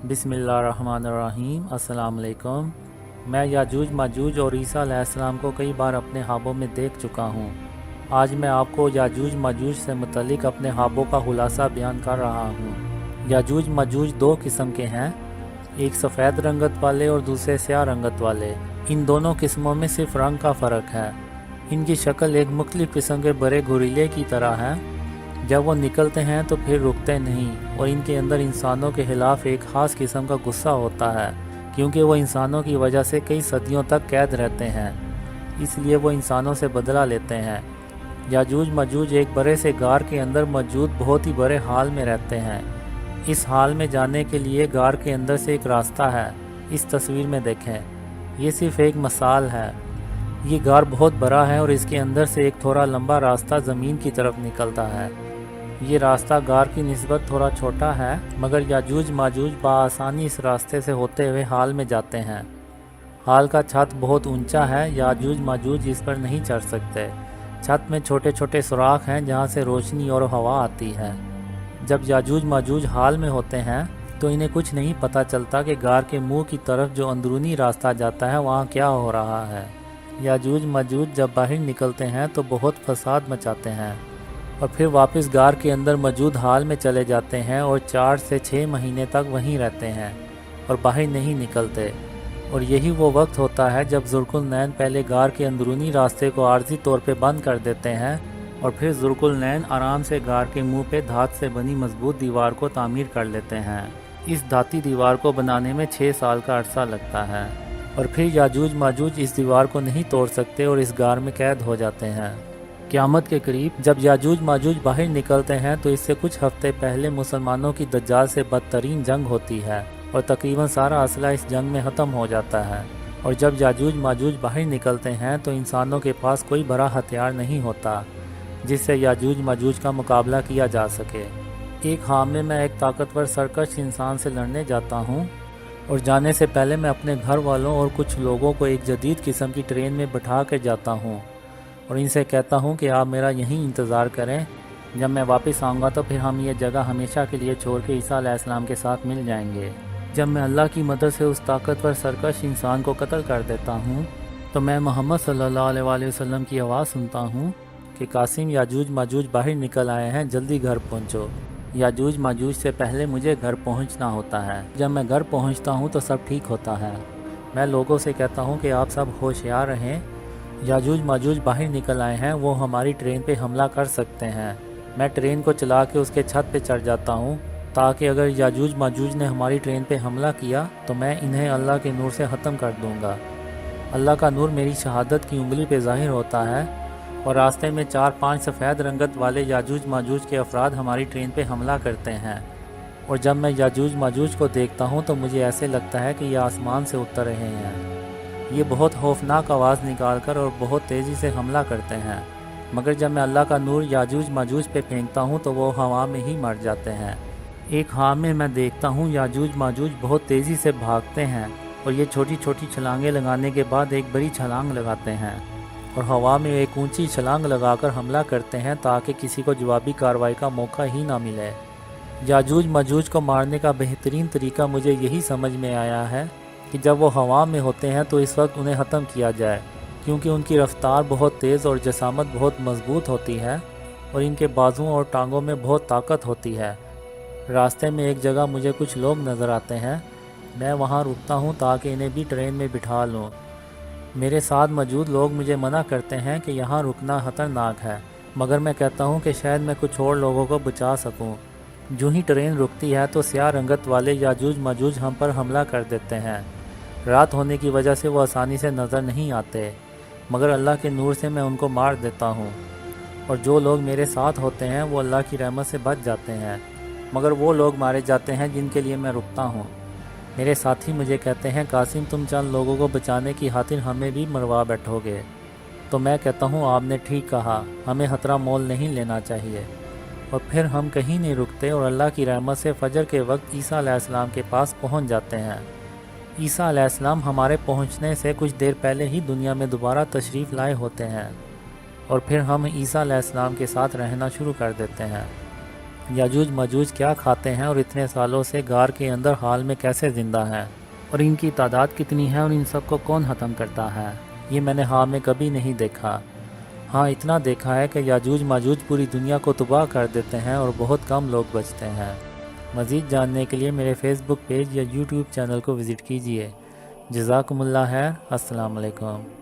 बिस्मिल्लाहिर्रहमानिर्रहीम। अस्सलाम वालेकुम। मैं याजूज माजूज और ईसा अलैहिस्सलाम को कई बार अपने ख्वाबों में देख चुका हूँ। आज मैं आपको याजूज माजूज से मुतल्लिक अपने ख्वाबों का खुलासा बयान कर रहा हूँ। याजूज माजूज दो किस्म के हैं, एक सफ़ेद रंगत वाले और दूसरे स्याह रंगत वाले। इन दोनों किस्मों में सिर्फ रंग का फ़र्क है। इनकी शक्ल एक मुख्तलिफ किस्म के बड़े गोरिल्ले की तरह है। जब वो निकलते हैं तो फिर रुकते नहीं और इनके अंदर इंसानों के खिलाफ एक ख़ास किस्म का गुस्सा होता है, क्योंकि वो इंसानों की वजह से कई सदियों तक कैद रहते हैं, इसलिए वो इंसानों से बदला लेते हैं। याजूज माजूज एक बड़े से गार के अंदर मौजूद बहुत ही बड़े हाल में रहते हैं। इस हाल में जाने के लिए गार के अंदर से एक रास्ता है। इस तस्वीर में देखें, ये सिर्फ एक मिसाल है। ये गार बहुत बड़ा है और इसके अंदर से एक थोड़ा लंबा रास्ता ज़मीन की तरफ निकलता है। ये रास्ता गार की निस्बत थोड़ा छोटा है, मगर याजूज माजूज बआसानी इस रास्ते से होते हुए हाल में जाते हैं। हाल का छत बहुत ऊंचा है, याजूज माजूज इस पर नहीं चढ़ सकते। छत में छोटे छोटे सुराख हैं जहां से रोशनी और हवा आती है। जब याजूज माजूज हाल में होते हैं तो इन्हें कुछ नहीं पता चलता कि गार के मुंह की तरफ जो अंदरूनी रास्ता जाता है वहाँ क्या हो रहा है। याजूज माजूज जब बाहर निकलते हैं तो बहुत फसाद मचाते हैं और फिर वापस गार के अंदर मौजूद हाल में चले जाते हैं और 4 से 6 महीने तक वहीं रहते हैं और बाहर नहीं निकलते। और यही वो वक्त होता है जब ज़ुल्कुरनैन पहले गार के अंदरूनी रास्ते को आर्जी तौर पे बंद कर देते हैं और फिर ज़ुल्कुरनैन आराम से गार के मुंह पे धात से बनी मजबूत दीवार को तामीर कर लेते हैं। इस धाती दीवार को बनाने में 6 साल का अरसा लगता है और फिर याजूज माजूज इस दीवार को नहीं तोड़ सकते और इस गार में कैद हो जाते हैं। क़यामत के करीब जब याजूज माजूज बाहर निकलते हैं तो इससे कुछ हफ्ते पहले मुसलमानों की दज्जाल से बदतरीन जंग होती है और तकरीबन सारा असला इस जंग में ख़त्म हो जाता है। और जब याजूज माजूज बाहर निकलते हैं तो इंसानों के पास कोई बड़ा हथियार नहीं होता जिससे याजूज माजूज का मुकाबला किया जा सके। एक ख़्वाब में मैं एक ताकतवर सरकश इंसान से लड़ने जाता हूँ और जाने से पहले मैं अपने घर वालों और कुछ लोगों को एक जदीद किस्म की ट्रेन में बैठा कर जाता हूँ और इनसे कहता हूँ कि आप मेरा यहीं इंतज़ार करें। जब मैं वापस आऊँगा तो फिर हम ये जगह हमेशा के लिए छोड़ के ईसा अलैहिस्सलाम के साथ मिल जाएंगे। जब मैं अल्लाह की मदद से उस ताकतवर सरकश इंसान को कत्ल कर देता हूँ तो मैं मोहम्मद सल्लल्लाहु अलैहि वसल्लम की आवाज़ सुनता हूँ कि कासिम, याजूज माजूज बाहर निकल आए हैं, जल्दी घर पहुँचो। याजूज माजूज से पहले मुझे घर पहुँचना होता है। जब मैं घर पहुँचता हूँ तो सब ठीक होता है। मैं लोगों से कहता हूँ कि आप सब होशियार रहें, याजूज माजूज बाहर निकल आए हैं, वो हमारी ट्रेन पे हमला कर सकते हैं। मैं ट्रेन को चला के उसके छत पे चढ़ जाता हूँ ताकि अगर याजूज माजूज ने हमारी ट्रेन पे हमला किया तो मैं इन्हें अल्लाह के नूर से ख़त्म कर दूँगा। अल्लाह का नूर मेरी शहादत की उंगली पे ज़ाहिर होता है और रास्ते में 4-5 सफ़ेद रंगत वाले याजूज माजूज के अफराद हमारी ट्रेन पे हमला करते हैं। और जब मैं याजूज माजूज को देखता हूँ तो मुझे ऐसे लगता है कि ये आसमान से उतर रहे हैं। ये बहुत खौफनाक आवाज़ निकाल कर और बहुत तेज़ी से हमला करते हैं, मगर जब मैं अल्लाह का नूर याजूज माजूज पे फेंकता हूँ तो वो हवा में ही मर जाते हैं। एक ख्वाब में मैं देखता हूँ याजूज माजूज बहुत तेज़ी से भागते हैं और ये छोटी छोटी छलांगें लगाने के बाद एक बड़ी छलांग लगाते हैं और हवा में एक ऊंची छलांग लगाकर हमला करते हैं ताकि किसी को जवाबी कार्रवाई का मौका ही ना मिले। याजूज माजूज को मारने का बेहतरीन तरीका मुझे यही समझ में आया है कि जब वो हवा में होते हैं तो इस वक्त उन्हें ख़त्म किया जाए, क्योंकि उनकी रफ़्तार बहुत तेज़ और जसामत बहुत मजबूत होती है और इनके बाजुओं और टांगों में बहुत ताकत होती है। रास्ते में एक जगह मुझे कुछ लोग नज़र आते हैं। मैं वहाँ रुकता हूँ ताकि इन्हें भी ट्रेन में बिठा लूँ। मेरे साथ मौजूद लोग मुझे मना करते हैं कि यहाँ रुकना ख़तरनाक है, मगर मैं कहता हूँ कि शायद मैं कुछ और लोगों को बचा सकूँ। जो ही ट्रेन रुकती है तो स्याह रंगत वाले याजूज माजूज हम पर हमला कर देते हैं। रात होने की वजह से वो आसानी से नज़र नहीं आते, मगर अल्लाह के नूर से मैं उनको मार देता हूँ और जो लोग मेरे साथ होते हैं वो अल्लाह की रहमत से बच जाते हैं, मगर वो लोग मारे जाते हैं जिनके लिए मैं रुकता हूँ। मेरे साथी मुझे कहते हैं, कासिम, तुम चंद लोगों को बचाने की खातिर हमें भी मरवा बैठोगे। तो मैं कहता हूँ, आपने ठीक कहा, हमें खतरा मोल नहीं लेना चाहिए। और फिर हम कहीं नहीं रुकते और अल्लाह की रहमत से फजर के वक्त ईसा अलैहिस्सलाम के पास पहुँच जाते हैं। ईसा अलैहिस्सलाम हमारे पहुँचने से कुछ देर पहले ही दुनिया में दोबारा तशरीफ़ लाए होते हैं और फिर हम ईसा अलैहिस्सलाम के साथ रहना शुरू कर देते हैं। याजूज मजूज क्या खाते हैं और इतने सालों से गार के अंदर हाल में कैसे ज़िंदा हैं, और इनकी तादाद कितनी है और इन सब को कौन ख़त्म करता है, ये मैंने हाल में कभी नहीं देखा। हाँ, इतना देखा है कि याजूज माजूज पूरी दुनिया को तबाह कर देते हैं और बहुत कम लोग बचते हैं। मज़ीद जानने के लिए मेरे फेसबुक पेज या यूट्यूब चैनल को विज़िट कीजिए। जज़ाकुमुल्लाह खैर। अस्सलाम वालेकुम।